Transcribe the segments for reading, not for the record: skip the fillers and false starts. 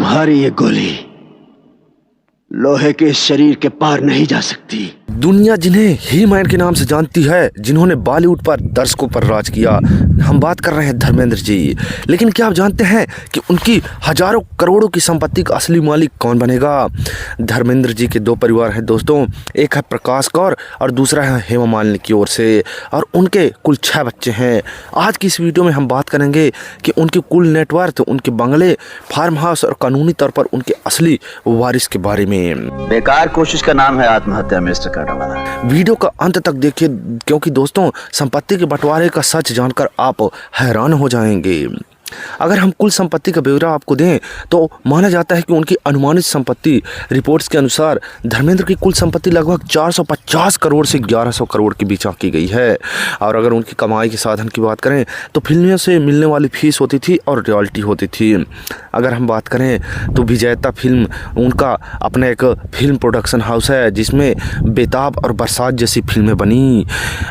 तुम्हारी ये गोली लोहे के शरीर के पार नहीं जा सकती। दुनिया जिन्हें ही मैन के नाम से जानती है, जिन्होंने बॉलीवुड पर दर्शकों पर राज किया, हम बात कर रहे हैं धर्मेंद्र जी। लेकिन क्या आप जानते हैं कि उनकी हजारों करोड़ों की संपत्ति का असली मालिक कौन बनेगा? धर्मेंद्र जी के दो परिवार हैं दोस्तों, एक है प्रकाश कौर और दूसरा है हेमा मालिनी की ओर से, और उनके कुल 6 बच्चे हैं। आज की इस वीडियो में हम बात करेंगे कि उनकी कुल नेटवर्थ, उनके बंगले, फार्म हाउस और कानूनी तौर पर उनके असली वारिस के बारे में। बेकार कोशिश का नाम है आत्महत्या मिस्टर काटावाला। वीडियो का अंत तक देखिए, क्योंकि दोस्तों संपत्ति के बंटवारे का सच जानकर आप हैरान हो जाएंगे। अगर हम कुल संपत्ति का ब्यौरा आपको दें तो माना जाता है कि उनकी अनुमानित संपत्ति रिपोर्ट्स के अनुसार धर्मेंद्र की कुल संपत्ति लगभग 450 करोड़ से 1100 करोड़ के बीच आंकी गई है। और अगर उनकी कमाई के साधन की बात करें तो फिल्मों से मिलने वाली फीस होती थी और रॉयल्टी होती थी। अगर हम बात करें तो विजेता फिल्म उनका अपना एक फिल्म प्रोडक्शन हाउस है, जिसमें बेताब और बरसात जैसी फिल्में बनी।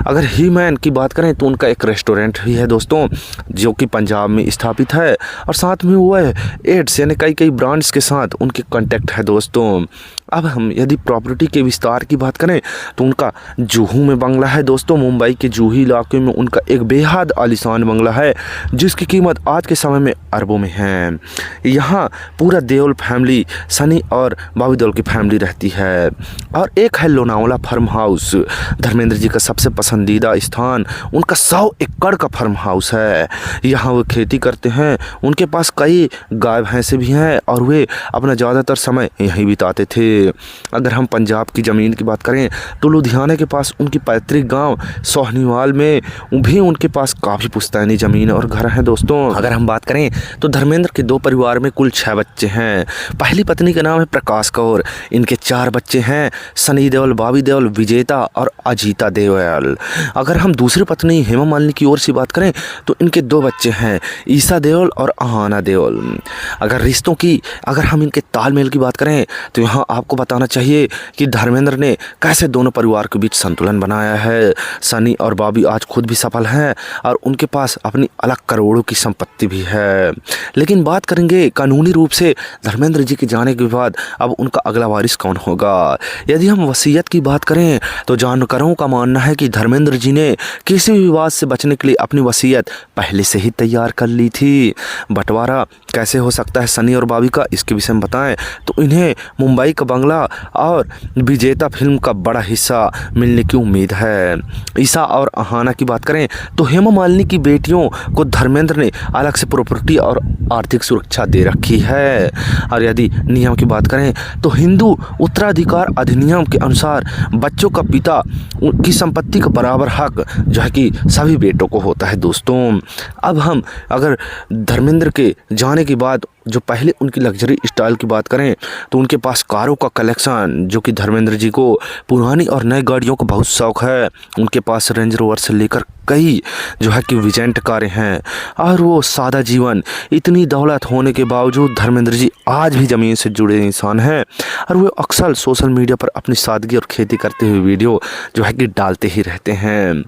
अगर ही मैन की बात करें तो उनका एक रेस्टोरेंट भी है दोस्तों, जो कि पंजाब में स्थापित है, और साथ में वो है एड्स यानी कई ब्रांड्स के साथ उनके कांटेक्ट है दोस्तों। अब हम यदि प्रॉपर्टी के विस्तार की बात करें तो उनका जुहू में बंगला है दोस्तों। मुंबई के जुहू इलाके में उनका एक बेहद आलीशान बंगला है, जिसकी कीमत आज के समय में अरबों में है। यहाँ पूरा देओल फैमिली, सनी और बॉबी देओल की फैमिली रहती है। और एक है लोनावाला फार्म हाउस, धर्मेंद्र जी का सबसे पसंदीदा स्थान उनका 100 एकड़ का फार्म हाउस है। यहाँ वो खेती करते हैं, उनके पास कई गाय भैंसे भी हैं और वे अपना ज़्यादातर समय यहीं बिताते थे। अगर हम पंजाब की ज़मीन की बात करें तो लुधियाना के पास उनकी पैतृक गांव सोहनीवाल में भी उनके पास काफ़ी पुश्तैनी ज़मीन और घर हैं दोस्तों। अगर हम बात करें तो धर्मेंद्र के दो परिवार में कुल 6 बच्चे हैं। पहली पत्नी का नाम है प्रकाश कौर, इनके 4 बच्चे हैं, सनी देओल, बॉबी देओल, विजेता और अजीता देओल। अगर हम दूसरी पत्नी हेमा मालिनी की ओर से बात करें तो इनके 2 बच्चे हैं, ईसा देओल और आहाना देओल। अगर रिश्तों की, अगर हम इनके तालमेल की बात करें तो यहाँ आपको बताना चाहिए कि धर्मेंद्र ने कैसे दोनों परिवार के बीच संतुलन बनाया है। सनी और बॉबी आज खुद भी सफल हैं और उनके पास अपनी अलग करोड़ों की संपत्ति भी है। लेकिन बात करेंगे कानूनी रूप से धर्मेंद्र जी के जाने के बाद अब उनका अगला वारिस कौन होगा। यदि हम वसीयत की बात करें तो जानकारों का मानना है कि धर्मेंद्र जी ने किसी भी विवाद से बचने के लिए अपनी वसीयत पहले से ही तैयार कर ली थी। बंटवारा कैसे हो सकता है सनी और बॉबी का, इसके विषय में बताएं तो इन्हें मुंबई का बंगला और विजेता फिल्म का बड़ा हिस्सा मिलने की उम्मीद है। ईसा और आहाना की बात करें तो हेमा मालिनी की बेटियों को धर्मेंद्र ने अलग से प्रॉपर्टी और आर्थिक सुरक्षा दे रखी है। और यदि नियम की बात करें तो हिंदू उत्तराधिकार अधिनियम के अनुसार बच्चों का पिता की संपत्ति का बराबर हक जो है कि सभी बेटों को होता है दोस्तों। अब हम अगर धर्मेंद्र के जाने के बाद जो पहले उनकी लग्जरी स्टाइल की बात करें तो उनके पास कारों का कलेक्शन, जो कि धर्मेंद्र जी को पुरानी और नई गाड़ियों का बहुत शौक है। उनके पास रेंज रोवर से लेकर कई जो है कि विजेंट कारें हैं। और वो सादा जीवन, इतनी दौलत होने के बावजूद धर्मेंद्र जी आज भी ज़मीन से जुड़े इंसान हैं और वो अक्सर सोशल मीडिया पर अपनी सादगी और खेती करते हुए वीडियो जो है कि डालते ही रहते हैं।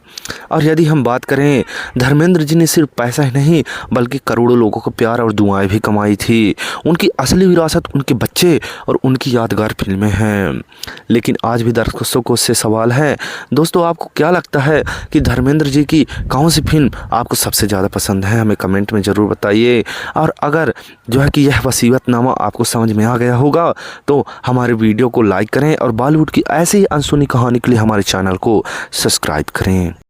और यदि हम बात करें, धर्मेंद्र जी ने सिर्फ पैसा ही नहीं बल्कि करोड़ों लोगों को प्यार और दुआएं भी कमाई थी। उनकी असली विरासत उनके बच्चे और उनकी यादगार फिल्में हैं। लेकिन आज भी दर्शकों से सवाल है दोस्तों, आपको क्या लगता है कि धर्मेंद्र जी की कौन सी फिल्म आपको सबसे ज़्यादा पसंद है? हमें कमेंट में ज़रूर बताइए। और अगर जो है कि यह वसीयतनामा आपको समझ में आ गया होगा तो हमारे वीडियो को लाइक करें और बॉलीवुड की ऐसी ही अनसुनी कहानी के लिए हमारे चैनल को सब्सक्राइब करें।